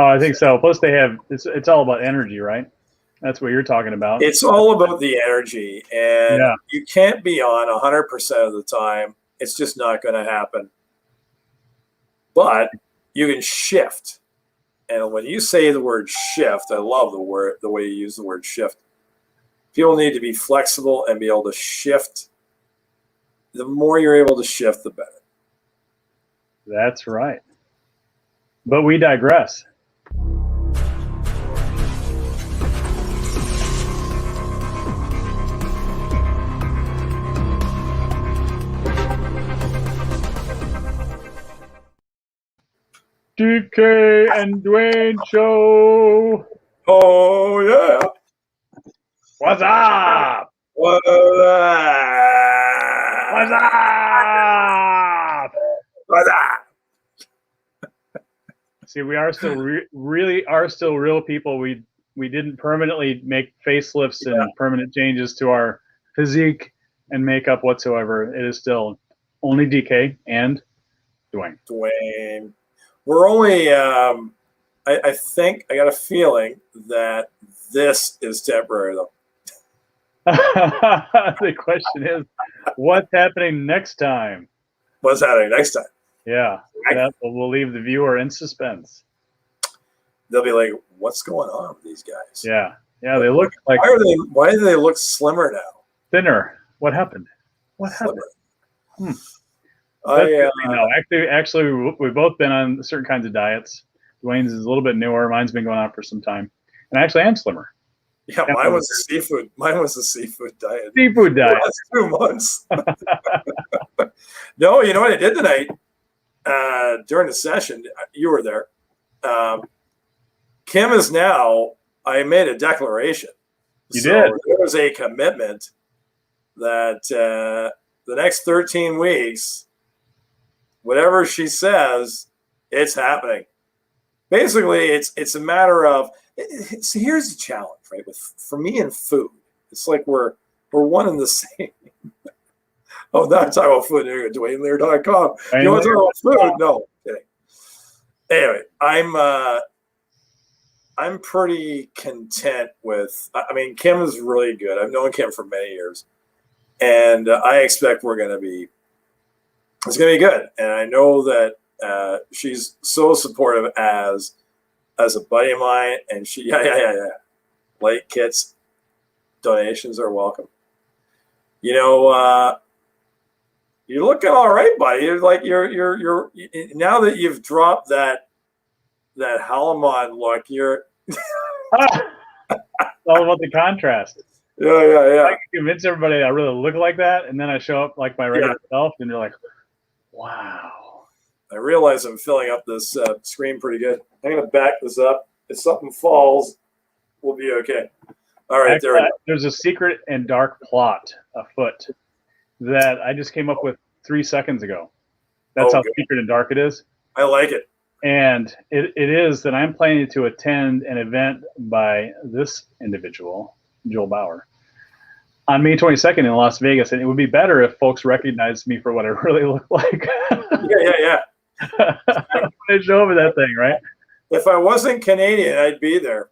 Oh, I think so. Plus, they have it's all about energy, right? That's what you're talking about. It's all about the energy, and Yeah. you can't be on 100% of the time. It's just not going to happen. But you can shift. And when you say the word shift, I love the way you use the word shift. People need to be flexible and be able to shift. The more you're able to shift, the better. That's right. But we digress. DK and Duane Show. Oh, yeah. What's up? What's up? What's up? See, we are still really are still real people. We didn't permanently make facelifts and permanent changes to our physique and makeup whatsoever. It is still only DK and Duane. Duane. We're only, I think, I got a feeling that this is temporary, though. The question is, what's happening next time? What's happening next time? Yeah, we'll leave the viewer in suspense. They'll be like, what's going on with these guys? Yeah, they look like... Why do they look slimmer now? Thinner. What happened? What happened? Actually, we've both been on certain kinds of diets. Dwayne's is a little bit newer. Mine's been going on for some time. And actually, I'm slimmer. Yeah, mine was a seafood. Mine was a seafood diet. Seafood diet. That's 2 months. No, you know what I did tonight? During the session, you were there. Kim is now, I made a declaration. You did? There was a commitment that the next 13 weeks, whatever she says, it's happening. Basically, it's a matter of, so here's the challenge, right? For me and food, it's like we're one and the same. Oh, now I'm talking about food. DwayneLear.com. You want to talk about food? No. Kidding. Anyway, I'm pretty content with. I mean, Kim is really good. I've known Kim for many years, and I expect it's going to be good. And I know that she's so supportive as a buddy of mine, and she light kits donations are welcome. You know, you're looking all right, buddy. You're like you're now that you've dropped that Halamon look, you're all about the contrast. Yeah. I can convince everybody I really look like that, and then I show up like my regular self, and they're like, wow. I realize I'm filling up this screen pretty good. I'm going to back this up. If something falls, we'll be okay. All right, there we go. There's a secret and dark plot afoot that I just came up with 3 seconds ago. That's how secret and dark it is. I like it. And it is that I'm planning to attend an event by this individual, Joel Bauer, on May 22nd in Las Vegas. And it would be better if folks recognized me for what I really look like. Yeah. They show over that thing, right? If I wasn't Canadian, I'd be there.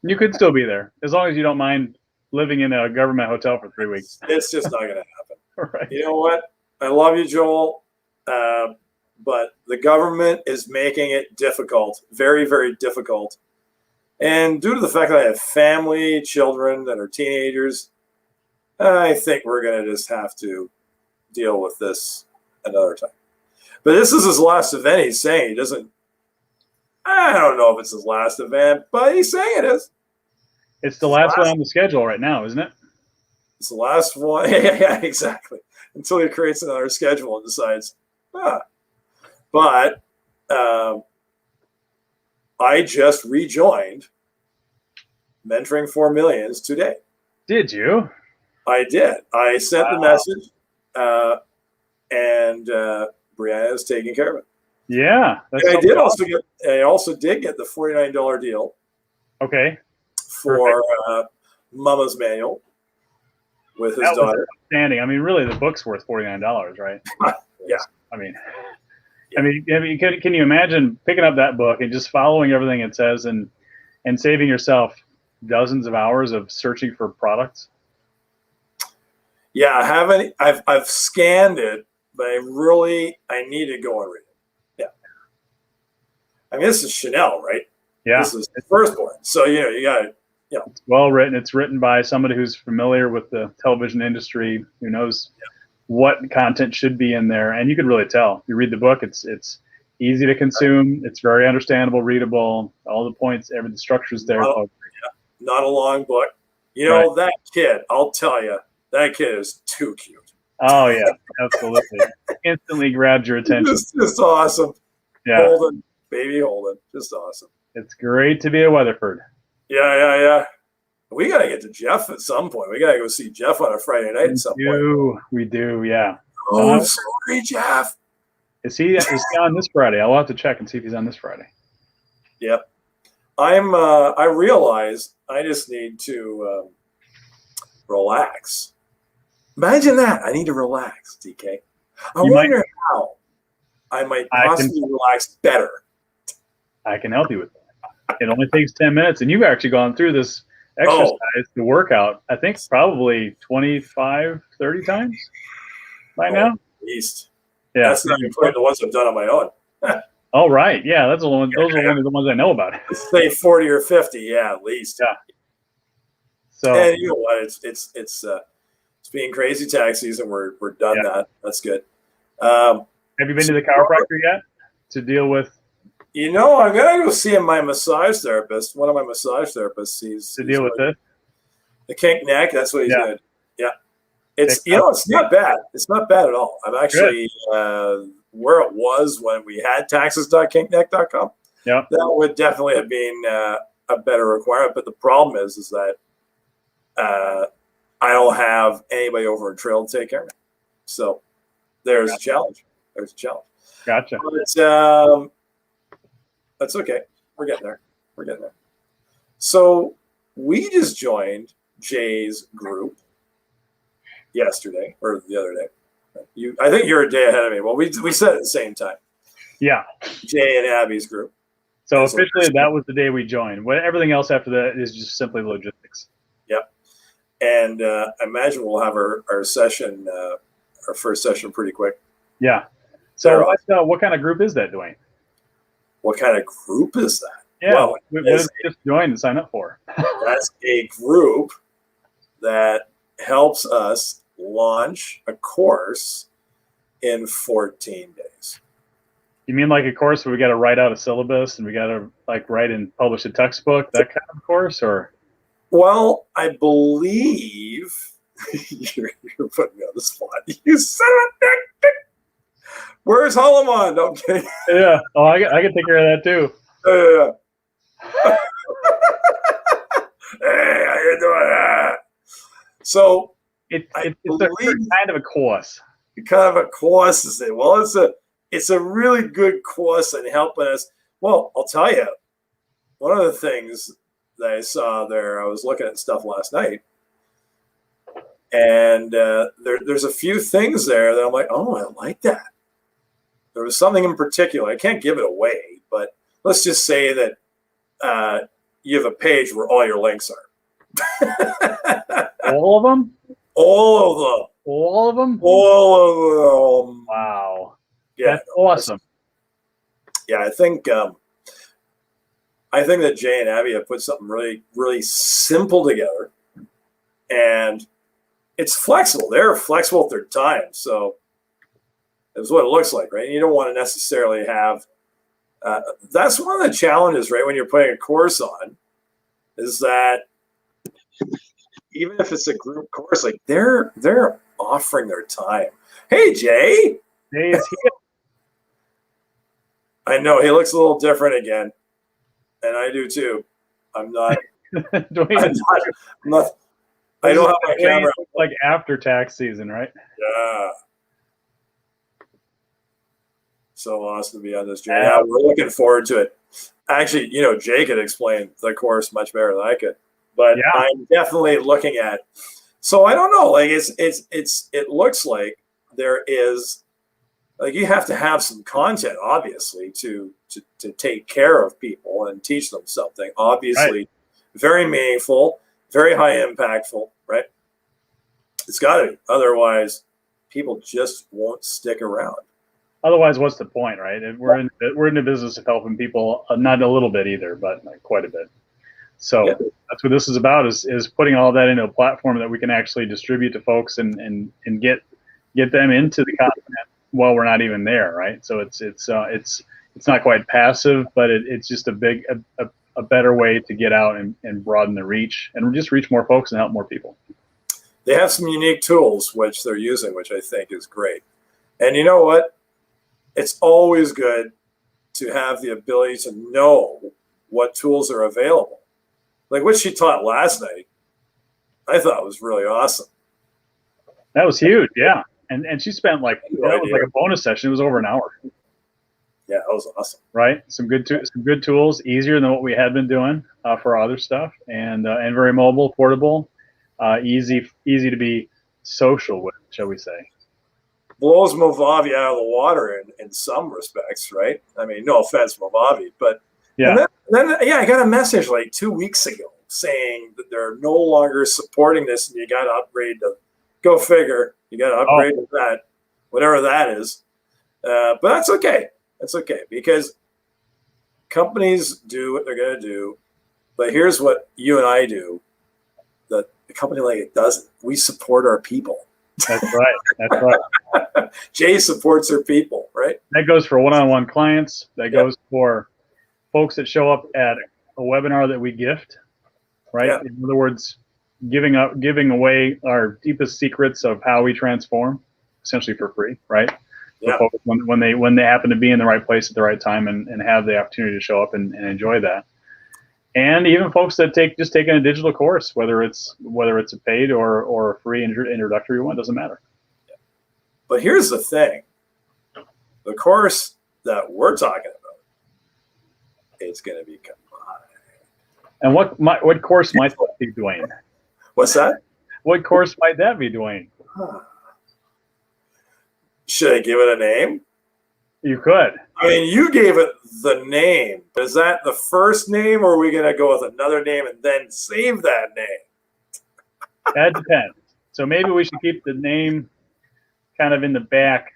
You could still be there, as long as you don't mind living in a government hotel for 3 weeks. It's just not going to happen. Right. You know what? I love you, Joel. But the government is making it difficult, very, very difficult. And due to the fact that I have family, children that are teenagers, I think we're going to just have to deal with this another time. But this is his last event. He's saying he doesn't. I don't know if it's his last event, but he's saying it is. It's the last one on the schedule right now, isn't it? It's the last one. Yeah, exactly. Until he creates another schedule and decides, But I just rejoined Mentoring for Millions today. Did you? I did. I sent the message, and Brianna is taking care of it. Yeah, and I also did get the $49 deal. Okay. For Mama's Manual with his daughter. Outstanding. I mean, really, the book's worth $49, right? Yeah. I mean, I mean, can you imagine picking up that book and just following everything it says and saving yourself dozens of hours of searching for products? Yeah, I haven't. I've scanned it, but I need to go and read it. Yeah. I mean, this is Chanel, right? Yeah. This is the firstborn. So, you got to, It's well written. It's written by somebody who's familiar with the television industry, who knows what content should be in there. And you can really tell. You read the book, it's easy to consume. It's very understandable, readable. All the points, the structure's there. Not a long book. That kid, I'll tell you, that kid is too cute. Oh, yeah, absolutely. Instantly grabbed your attention. Just awesome. Yeah. Baby Holden. Just awesome. It's great to be a Weatherford. Yeah. We got to get to Jeff at some point. We got to go see Jeff on a Friday night at some point. We do, yeah. Oh, sorry, Jeff. Is he on this Friday? I'll have to check and see if he's on this Friday. Yep. I realize I just need to relax. Imagine that. I need to relax, DK. I wonder how I might possibly relax better. I can help you with that. It only takes 10 minutes, and you've actually gone through this exercise, the workout, I think probably 25, 30 times by now. At least. Yeah. That's not including the ones I've done on my own. Oh, right. Yeah, those are only the ones I know about. Say 40 or 50, yeah, at least. Yeah. So, and you know what? It's being crazy tax season. We're done that. That's good. Have you been to the chiropractor yet to deal with? I'm gonna go see my massage therapist. One of my massage therapists. He's deal with this. The kink neck. That's what he's doing. Yeah. It's it's not bad. It's not bad at all. I'm actually where it was when we had taxes.kinkneck.com. Yeah. That would definitely have been a better requirement. But the problem is that I don't have anybody over in Trail to take care of me. So there's a challenge. Gotcha. But that's okay. We're getting there. So we just joined Jay's group yesterday or the other day. I think you're a day ahead of me. Well, we said at the same time. Yeah. Jay and Abby's group. So officially, that was the day we joined. Everything else after that is just simply logistics. Yep. And I imagine we'll have our session, our first session, pretty quick. Yeah. So what kind of group is that, Duane? What kind of group is that? Yeah. Well, what did you just join and sign up for? That's a group that helps us launch a course in 14 days. You mean like a course where we got to write out a syllabus and we got to write and publish a textbook, that kind of course, or? Well, I believe you're putting me on the spot. You son of a dick. Where's Holloman? No, I'm kidding. Yeah. Oh, I can take care of that too. Yeah. Hey, how you doing? So it's a kind of a course. Kind of a course to say. Well, it's a really good course in helping us. Well, I'll tell you, one of the things that I saw there, I was looking at stuff last night, and there's a few things there that I'm like, oh, I like that. There was something in particular. I can't give it away, but let's just say that you have a page where all your links are. All of them? All of them. All of them? All of them. Wow. Yeah, that's awesome. Yeah, I think that Jay and Abby have put something really, really simple together, and it's flexible. They're flexible with their time, so that's what it looks like, right? You don't want to necessarily have. That's one of the challenges, right? When you're putting a course on, is that even if it's a group course, like they're offering their time. Hey, Jay. Hey, is he? I know he looks a little different again, and I do too. I'm not. I don't have my camera. Like after tax season, right? Yeah. So awesome to be on this journey. Yeah, we're looking forward to it. Actually, Jay could explain the course much better than I could, but I'm definitely looking at. So I don't know. Like it looks like there is like you have to have some content, obviously, to take care of people and teach them something. Obviously, Right. very meaningful, very high impactful, right? It's got to be. Otherwise, people just won't stick around. Otherwise, what's the point, right? We're in the business of helping people, not a little bit either, but like quite a bit. So Yeah. that's what this is about: is putting all that into a platform that we can actually distribute to folks and get them into the content while we're not even there, right? So it's not quite passive, but it's just a better way to get out and broaden the reach and just reach more folks and help more people. They have some unique tools which they're using, which I think is great. And you know what? It's always good to have the ability to know what tools are available. Like what she taught last night, I thought was really awesome. That was huge, yeah. And she spent like that was like a bonus session. It was over an hour. Yeah, that was awesome. Right, some good tools, easier than what we had been doing for our other stuff, and very mobile, portable, easy to be social with, shall we say? Blows Movavi out of the water in some respects, right? I mean, no offense, Movavi, but yeah. Then I got a message like 2 weeks ago saying that they're no longer supporting this, and you got to upgrade to. Go figure. You got to upgrade to that, whatever that is. But that's okay. That's okay because companies do what they're going to do. But here's what you and I do that a company like it doesn't. We support our people. That's right. That's right. Jay supports her people, right? That goes for one-on-one clients. That goes for folks that show up at a webinar that we gift, right? Yeah. In other words, giving away our deepest secrets of how we transform, essentially for free, right? Yeah. For folks when they happen to be in the right place at the right time and have the opportunity to show up and enjoy that. And even folks that just taking a digital course, whether it's a paid or a free introductory one, doesn't matter. Yeah. But here's the thing: the course that we're talking about, it's going to be combined. And what course might that be, Duane? What's that? What course might that be, Duane? Should I give it a name? You could. I mean, you gave it the name. Is that the first name, or are we going to go with another name and then save that name? That depends. So maybe we should keep the name kind of in the back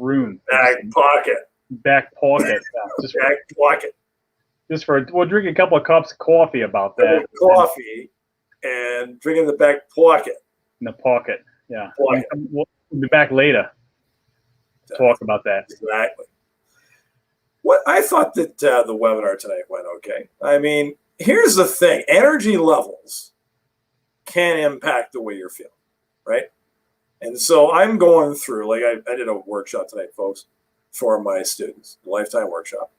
room. Back pocket. Back pocket. Just back pocket. We'll drink a couple of cups of coffee about that. Coffee and drink in the back pocket. In the pocket, yeah. Pocket. We'll be back later. Talk about that. Exactly. What I thought that the webinar tonight went okay. I mean, here's the thing: energy levels can impact the way you're feeling, right? And so I'm going through, like I did a workshop tonight, folks, for my students, the lifetime workshop,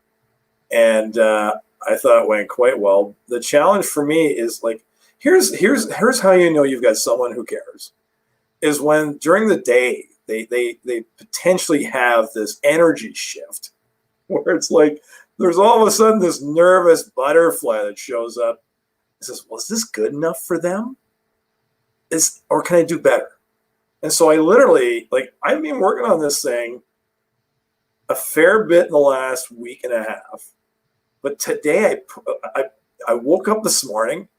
and I thought it went quite well. The challenge for me is like, here's how you know you've got someone who cares, is when during the day. They potentially have this energy shift where it's like there's all of a sudden this nervous butterfly that shows up and says, well, is this good enough for them? Or can I do better? And so I literally, I've been working on this thing a fair bit in the last week and a half. But today I woke up this morning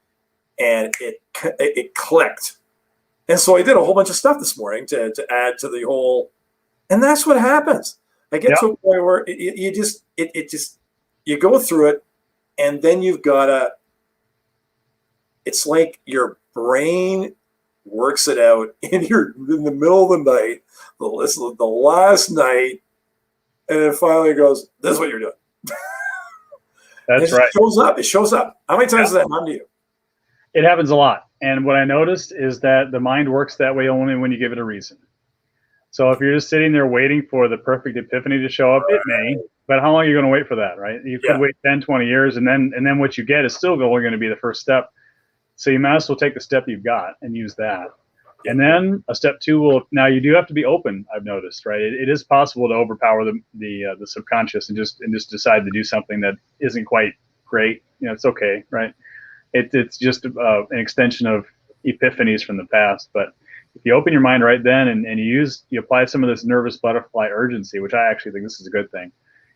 and it clicked. And so I did a whole bunch of stuff this morning to add to the whole, and that's what happens. I get to a point where you go through it, and then you've got it's like your brain works it out in the middle of the night, the last night, and it finally goes, this is what you're doing. That's right. It shows up. How many times does that happen to you? It happens a lot. And what I noticed is that the mind works that way only when you give it a reason. So if you're just sitting there waiting for the perfect epiphany to show up, it may, but how long are you going to wait for that, right? You could wait 10, 20 years, and then what you get is still only going to be the first step. So you might as well take the step you've got and use that. And then a step two now you do have to be open, I've noticed, right? It is possible to overpower the subconscious and just decide to do something that isn't quite great. It's okay, right? It's just an extension of epiphanies from the past, but if you open your mind right then and you apply some of this nervous butterfly urgency, which I actually think this is a good thing.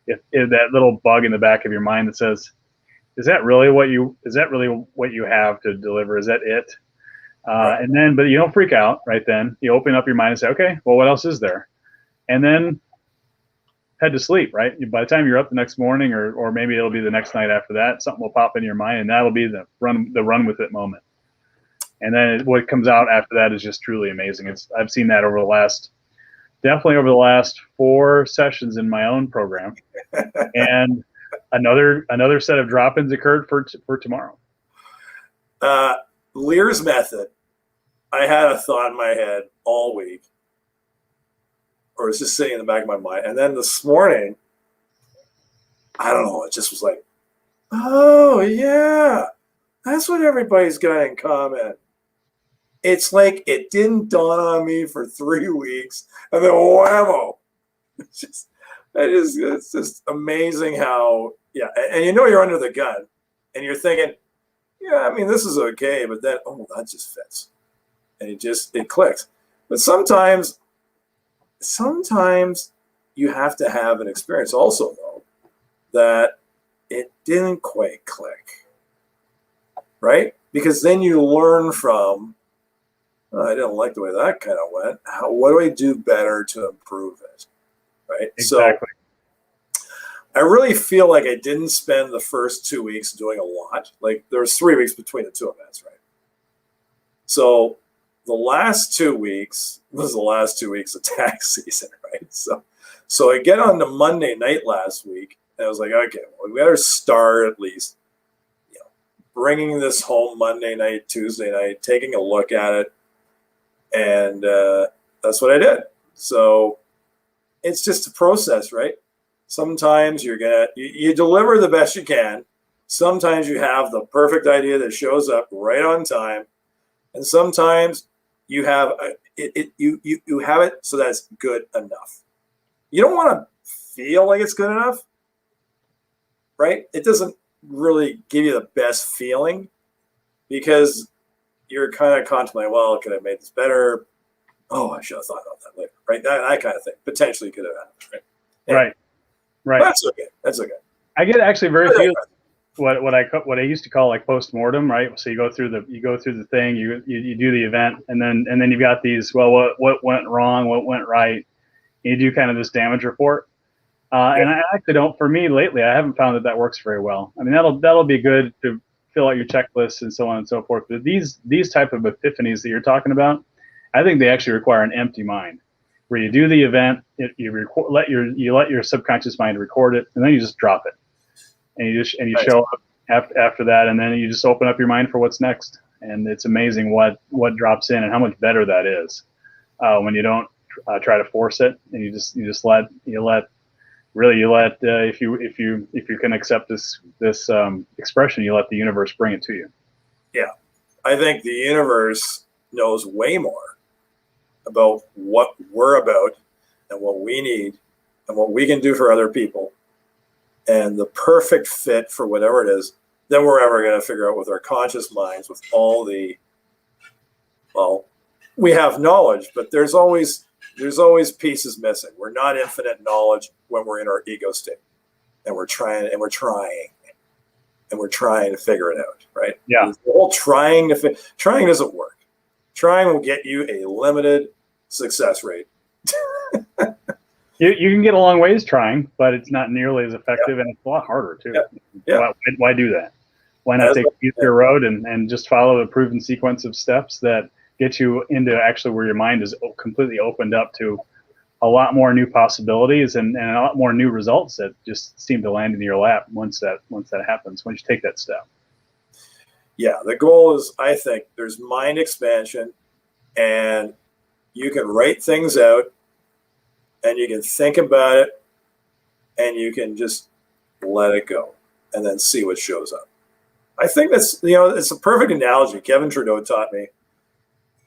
If that little bug in the back of your mind that says, is that really what you have to deliver? Is that it? Right. And then, but you don't freak out right then. You open up your mind and say, okay, well, what else is there? And then head to sleep, right? By the time you're up the next morning, or maybe it'll be the next night after that, something will pop into your mind, and that'll be the run with it moment. And then what comes out after that is just truly amazing. I've seen that definitely over the last 4 sessions in my own program, and another set of drop-ins occurred for tomorrow. Lear's method. I had a thought in my head all week, or it's just sitting in the back of my mind. And then this morning, I don't know, it just was like, oh, yeah, that's what everybody's got in common. It's like it didn't dawn on me for 3 weeks, and then whammo. It's just amazing how, yeah. And you're under the gun, and you're thinking, yeah, I mean, this is okay, but then, oh, that just fits. And it clicks. But sometimes you have to have an experience also, though, that it didn't quite click, right? Because then you learn from, oh, I didn't like the way that kind of went. What do I do better to improve it, right? Exactly. So I really feel like I didn't spend the first 2 weeks doing a lot. Like there was 3 weeks between the 2 events, right? So the last 2 weeks was the last 2 weeks of tax season, right? So I get on to Monday night last week, and I was like, okay, well, we better start at least, bringing this home Monday night, Tuesday night, taking a look at it, and that's what I did. So it's just a process, right? Sometimes you deliver the best you can. Sometimes you have the perfect idea that shows up right on time, and sometimes you have you have it so that it's good enough. You don't want to feel like it's good enough, right? It doesn't really give you the best feeling because you're kind of contemplating, well, could I have made this better? Oh, I should have thought about that later, right? That kind of thing potentially could have happened, right? Right. That's okay. I get actually very few what I used to call like post-mortem, right? So you go through the thing, you do the event, and then you've got these, well, what went wrong, what went right. You do kind of this damage report. And I actually don't, for me lately, I haven't found that works very well. I mean, that'll be good to fill out your checklists and so on and so forth. But these type of epiphanies that you're talking about, I think they actually require an empty mind, where you do the event, you let your subconscious mind record it, and then you just drop it, and you show up after that, and then you just open up your mind for what's next. And it's amazing what drops in and how much better that is when you don't try to force it, and you just let if you can accept this expression, you let the universe bring it to you. Yeah, I think the universe knows way more about what we're about and what we need and what we can do for other people, and the perfect fit for whatever it is, than we're ever going to figure out with our conscious minds. With all the, well, we have knowledge, but there's always pieces missing. We're not infinite knowledge when we're in our ego state, and we're trying to figure it out, right? Yeah. The whole trying doesn't work. Trying will get you a limited success rate. You can get a long ways trying, but it's not nearly as effective, and it's a lot harder too. Yeah. Why do that? Why not take the easier road and just follow a proven sequence of steps that get you into actually where your mind is completely opened up to a lot more new possibilities and a lot more new results that just seem to land in your lap once that happens, once you take that step. Yeah, the goal is, I think, there's mind expansion, and you can write things out, and you can think about it, and you can just let it go, and then see what shows up. I think that's, it's a perfect analogy. Kevin Trudeau taught me,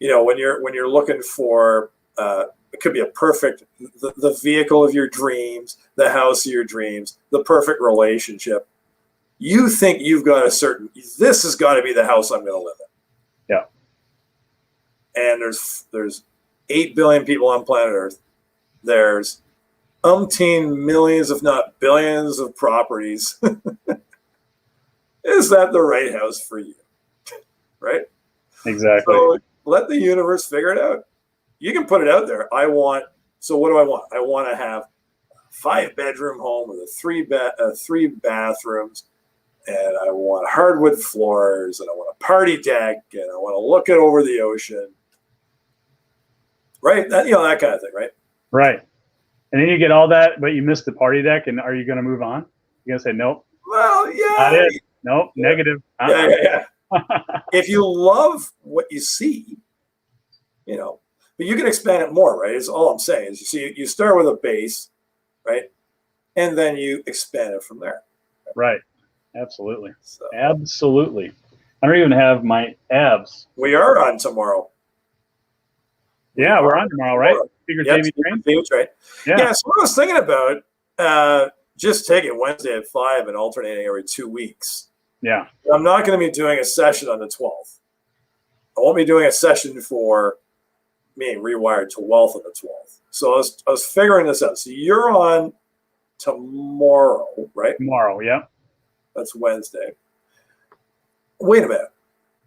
when you're looking for, it could be a perfect, the vehicle of your dreams, the house of your dreams, the perfect relationship. You think you've got this has got to be the house I'm going to live in. Yeah. And there's 8 billion people on planet Earth. There's umpteen millions, if not billions, of properties. Is that the right house for you? Right? Exactly. So let the universe figure it out. You can put it out there. So what do I want? I want to have a 5-bedroom home with three bathrooms, and I want hardwood floors, and I want a party deck, and I want to look it over the ocean. Right? That kind of thing, right? Right. And then you get all that, but you miss the party deck, and are you going to move on? You're going to say, nope. Well, yeah. Not it. Nope. Yeah. Negative. Yeah. If you love what you see, but you can expand it more, right? Is all I'm saying. Is you start with a base, right? And then you expand it from there. Right. Absolutely. So. Absolutely. I don't even have my abs. We are on tomorrow. Yeah, we're on tomorrow, right? Yep, right. Yeah. So what I was thinking about, just taking Wednesday at 5 and alternating every 2 weeks. Yeah. I'm not going to be doing a session on the 12th. I won't be doing a session for being rewired to wealth on the 12th. So I was figuring this out. So you're on tomorrow, right? Tomorrow, yeah. That's Wednesday. Wait a minute.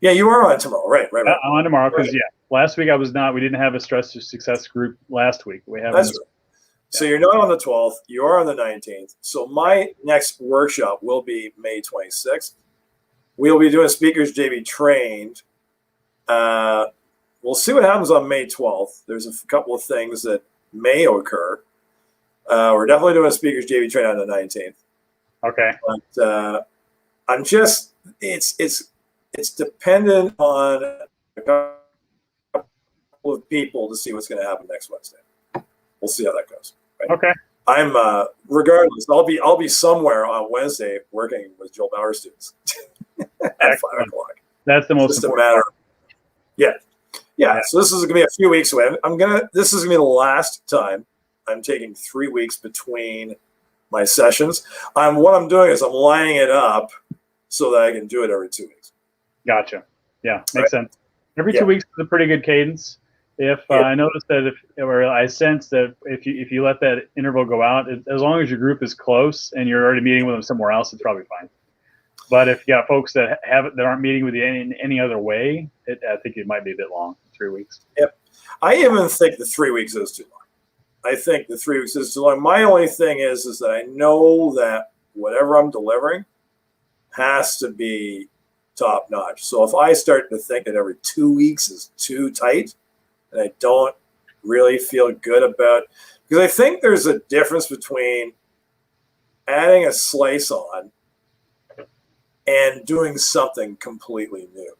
Yeah, you are on tomorrow, right? I'm on tomorrow because last week I was not. We didn't have a Stress to Success group last week. We have. That's right. So you're not on the 12th. You are on the 19th. So my next workshop will be May 26th. We'll be doing speakers JB trained. We'll see what happens on May 12th. There's a couple of things that may occur. We're definitely doing a speakers JB train on the 19th. Okay. But I'm just it's dependent on a couple of people to see what's going to happen next Wednesday. We'll see how that goes. Right? Okay. I'm regardless. I'll be somewhere on Wednesday working with Joel Bauer students at 5 o'clock. That's the most just important. A matter. Yeah. So this is going to be a few weeks away. This is going to be the last time I'm taking 3 weeks between my sessions. What I'm doing is I'm lining it up so that I can do it every 2 weeks. Gotcha. Yeah, makes sense. Every 2 weeks is a pretty good cadence. I noticed that I sense that if you let that interval go out, as long as your group is close and you're already meeting with them somewhere else, it's probably fine. But if you got folks that aren't meeting with you in any other way, I think it might be a bit long. 3 weeks. Yep. I even think the 3 weeks is too long. I think the 3 weeks is too long. My only thing is that I know that whatever I'm delivering has to be top notch. So if I start to think that every 2 weeks is too tight, and I don't really feel good about, because I think there's a difference between adding a slice on and doing something completely new.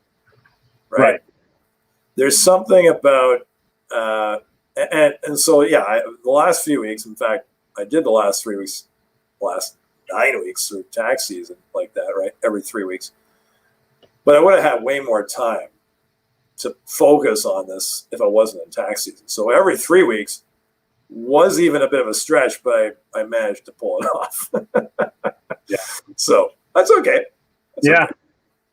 Right. There's something about, and so, the last few weeks, in fact, I did the last 3 weeks, last 9 weeks through tax season like that, right? Every 3 weeks. But I would have had way more time to focus on this if I wasn't in tax season. So every 3 weeks was even a bit of a stretch, but I managed to pull it off. Yeah. So that's okay. Okay.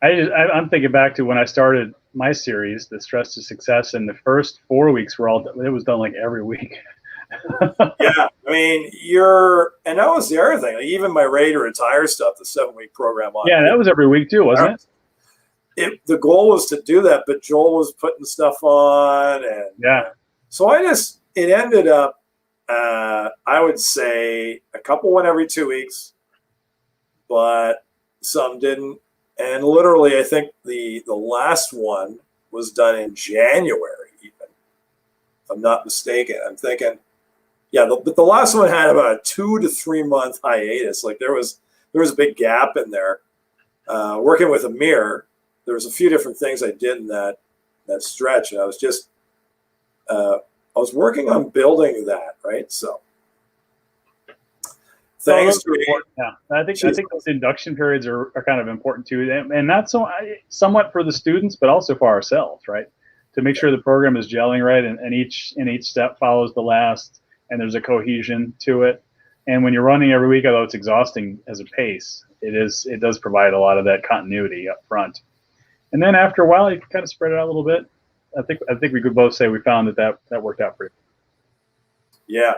I'm thinking back to when I started my series, the Stress to Success, and the first 4 weeks it was done like every week. Yeah. I mean, and that was the other thing. Like even my Ready to Retire stuff, the 7-week program on. Yeah, that was every week too, wasn't it? The goal was to do that, but Joel was putting stuff on, and so it ended up. I would say a couple went every 2 weeks, but some didn't. And literally, I think the last one was done in January, even if I'm not mistaken. I'm thinking, but the last one had about a 2 to 3 month hiatus. Like there was a big gap in there. Working with Amir, there was a few different things I did in that stretch, and I was just I was working on building that, right? So thanks to I think those induction periods are kind of important too, and not somewhat for the students, but also for ourselves, right? To make sure the program is gelling right, and each step follows the last, and there's a cohesion to it. And when you're running every week, although it's exhausting as a pace, it does provide a lot of that continuity up front. And then after a while, you can kind of spread it out a little bit. I think we could both say we found that worked out pretty. Yeah.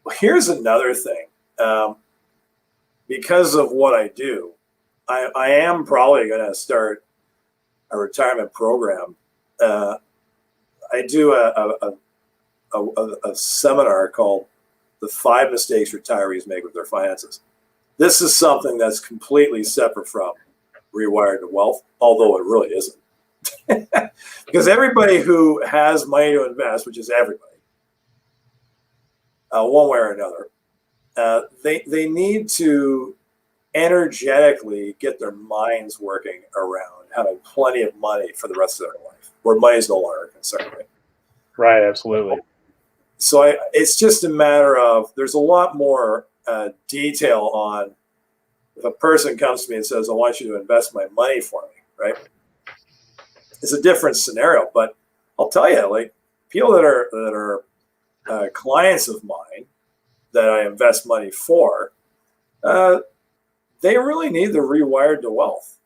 Well, here's another thing. Because of what I do, I am probably going to start a retirement program. I do a seminar called "The 5 Mistakes Retirees Make with Their Finances." This is something that's completely separate from Rewired to Wealth, although it really isn't. Because everybody who has money to invest, which is everybody, one way or another, they need to energetically get their minds working around having plenty of money for the rest of their life, where money is no longer a concern. Right, absolutely. So it's just a matter of, there's a lot more detail on, if a person comes to me and says, I want you to invest my money for me, right? It's a different scenario, but I'll tell you, like, people that are clients of mine that I invest money for, they really need the Rewired to Wealth.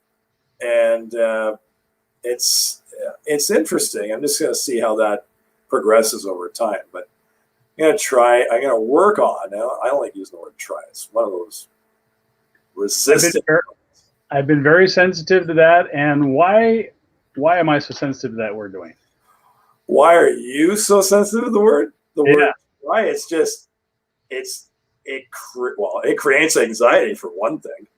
And it's interesting. I'm just going to see how that progresses over time. But I'm going to work on, now I don't like using the word try. It's one of those resistant. I've been very sensitive to that. And why am I so sensitive to that word, Duane? Why are you so sensitive to the word? The word try, it's just, it creates anxiety for one thing.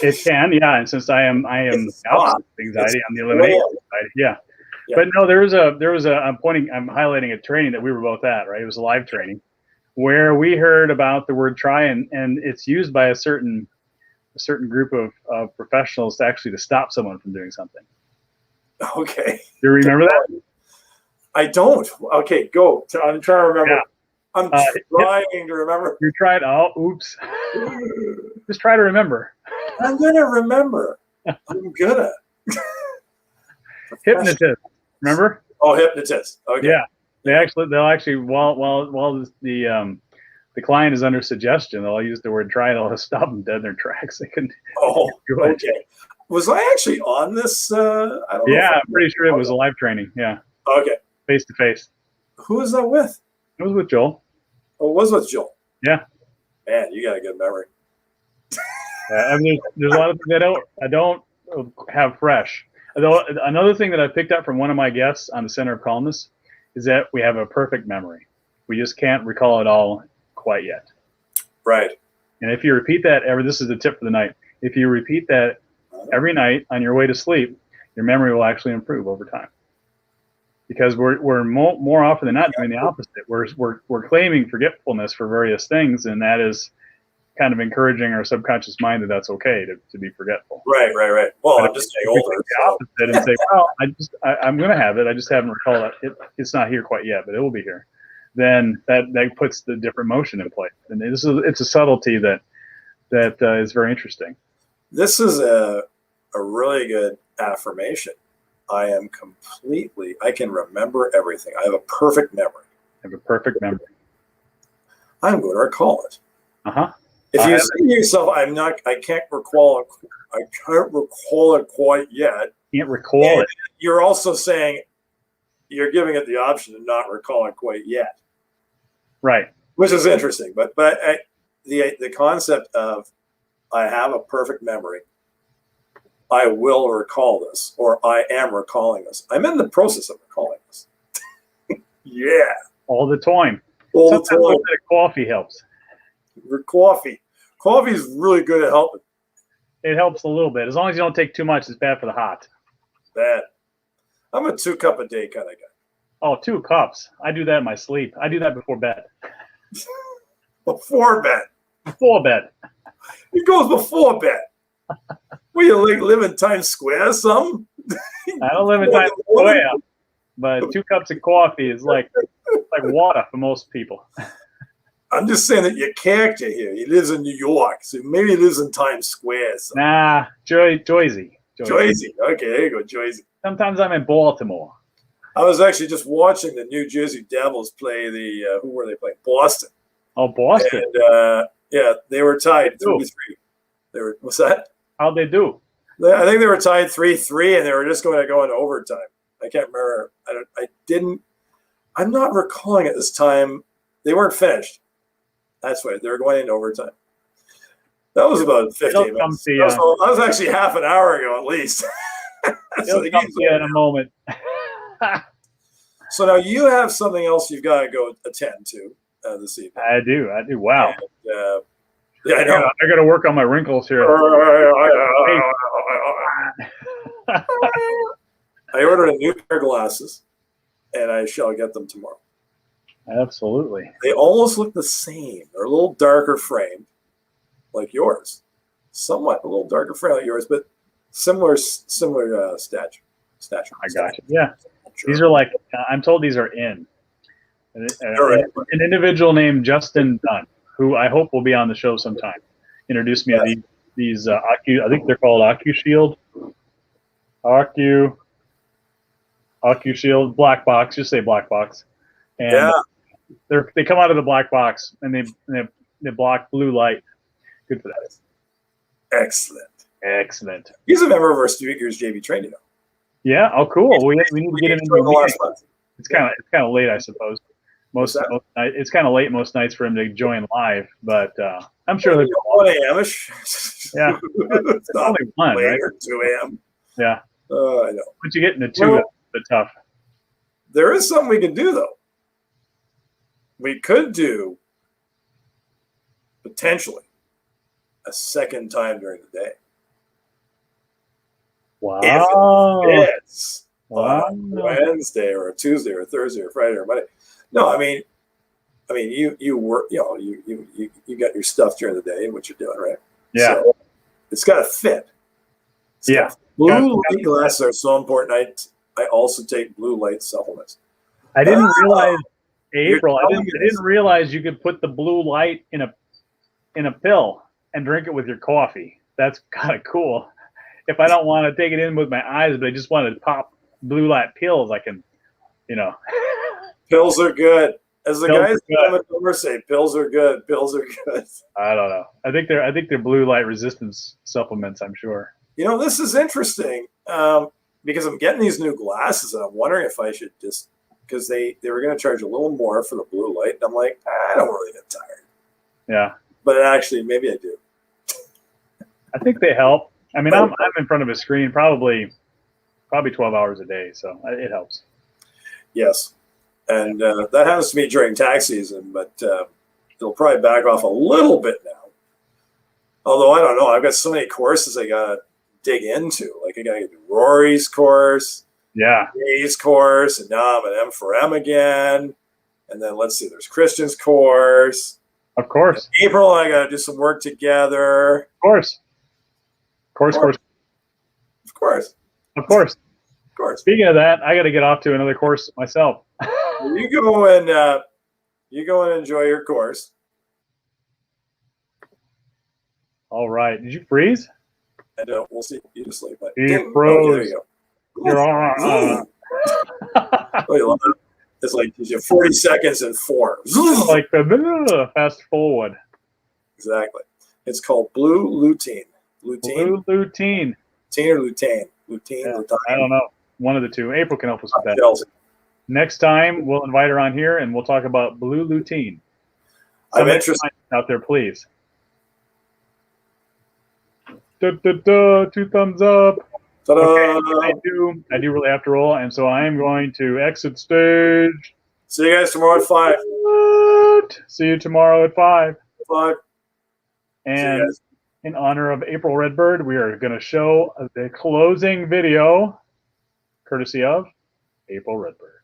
It can, yeah. And since I am opposite of anxiety, I'm the elimination anxiety. Yeah. But no, there was I'm highlighting a training that we were both at, right? It was a live training where we heard about the word try, and it's used by a certain group of professionals to stop someone from doing something. Okay. Do you remember that? I don't. Okay, go. I'm trying to remember. Yeah. I'm trying to remember. You tried. Oh, oops. Just try to remember. I'm gonna remember. I'm gonna. Hypnotist. Remember? Oh, hypnotist. Okay. Yeah. They'll actually while the client is under suggestion, they'll use the word try. They'll stop them dead in their tracks. They can. Oh, okay. Was I actually on this? I don't know. Yeah, I'm pretty sure it was a live training. Yeah. Okay. Face to face. Who was that with? It was with Joel. Oh, it was with Joel. Yeah. Man, you got a good memory. I mean, there's a lot of things I don't have fresh. Although another thing that I picked up from one of my guests on the Center of Calmness is that we have a perfect memory. We just can't recall it all quite yet. Right. And if you repeat that this is the tip for the night. If you repeat that every night on your way to sleep, your memory will actually improve over time. Because we're more often than not doing the opposite. We're claiming forgetfulness for various things, and that is kind of encouraging our subconscious mind that that's okay to be forgetful. Right. Well, I'm just getting older. The opposite and say, well, I'm going to have it. I just haven't recalled it. It's not here quite yet, but it will be here. Then that puts the different motion in place, and it's a subtlety that is very interesting. This is a really good affirmation. I can remember everything. I have a perfect memory. I have a perfect memory. I'm going to recall it. Uh-huh. If you say to yourself, I can't recall it quite yet. Can't recall it. You're also saying you're giving it the option to not recall it quite yet. Right. Which is interesting. But the concept of I have a perfect memory, I will recall this, or I am recalling this. I'm in the process of recalling this. Yeah. All the time. Sometimes a little bit of coffee helps. Coffee is really good at helping. It helps a little bit. As long as you don't take too much, it's bad for the heart. Bad. I'm a 2-cup a day kind of guy. Oh, 2 cups. I do that in my sleep. I do that before bed. Before bed. Before bed. It goes before bed. Well, you live in Times Square or something? I don't live in Times Square, but 2 cups of coffee is like water for most people. I'm just saying that your character here, he lives in New York, so maybe he lives in Times Square. So. Nah, Jersey. Okay, there you go, Jersey. Sometimes I'm in Baltimore. I was actually just watching the New Jersey Devils play who were they playing? Boston. Oh, Boston. And, yeah, they were tied 3-3. What's that? How'd they do? I think they were tied 3-3, and they were just going to go into overtime. I can't remember. I'm not recalling at this time. They weren't finished. That's right. They were going into overtime. That was about 15 minutes. That was actually half an hour ago at least. So it'll come to you in a moment. So now you have something else you've got to go attend to this evening. I do. Wow. And, yeah, I know. I got to work on my wrinkles here. I ordered a new pair of glasses, and I shall get them tomorrow. Absolutely. They almost look the same. They're a little darker framed, like yours. Somewhat a little darker frame like yours, but similar stature. I got you. Yeah. These are like, I'm told these are in. An individual named Justin Dunn, who I hope will be on the show sometime, introduced me to these I think they're called AccuShield. AccuShield black box. Just say black box. And they come out of the black box and they block blue light. Good for that. Excellent. He's a member of our Speakers JV training. Yeah. Oh, cool. We need to get him into a meeting. It's kind of late, I suppose. It's kind of late most nights for him to join live, but I'm sure there's 1 a.m.ish. Yeah, it's only 1, right? Or 2 a.m. Yeah. I know. Once you get into 2, it's a bit tough. There is something we can do though. We could do potentially a second time during the day. Wow. If it fits on a Wednesday or a Tuesday or a Thursday or Friday or Monday. No, I mean, you work, you got your stuff during the day and what you're doing, right? Yeah. So it's got to fit. Blue light glasses are so important. I also take blue light supplements. I didn't realize, April. I didn't realize you could put the blue light in a pill and drink it with your coffee. That's kind of cool. If I don't want to take it in with my eyes, but I just want to pop blue light pills, I can, Pills are good. As the guys over say, pills are good. Pills are good. I don't know. I think they're blue light resistance supplements, I'm sure. This is interesting because I'm getting these new glasses and I'm wondering if I should just, because they were going to charge a little more for the blue light. And I'm like, I don't really get tired. Yeah. But actually, maybe I do. I think they help. I mean, I'm in front of a screen probably 12 hours a day, so it helps. Yes. And that happens to me during tax season, but it'll probably back off a little bit now. Although I don't know. I've got so many courses I got to dig into. Like I got to do Rory's course. Yeah. Jay's course. And now I'm an M4M again. And then let's see, there's Christian's course. Of course. In April, I got to do some work together. Of course. Of course. Speaking of that, I got to get off to another course myself. You go and enjoy your course. All right. Did you freeze? And we'll see you to sleep. You froze. There you go. You're on. It's like 40 seconds and 4. Like the fast forward. Exactly. It's called blue lutein. Blue lutein. Lutein or lutein? Lutein, lutein. I don't know. One of the two. April can help us with that. Next time, we'll invite her on here, and we'll talk about blue lutein. I'm interested. Out there, please. 2 thumbs up. Okay, I do really have to roll, and so I am going to exit stage. See you guys tomorrow at 5. What? See you tomorrow at 5. 5. And in honor of April Redbird, we are going to show the closing video, courtesy of April Redbird.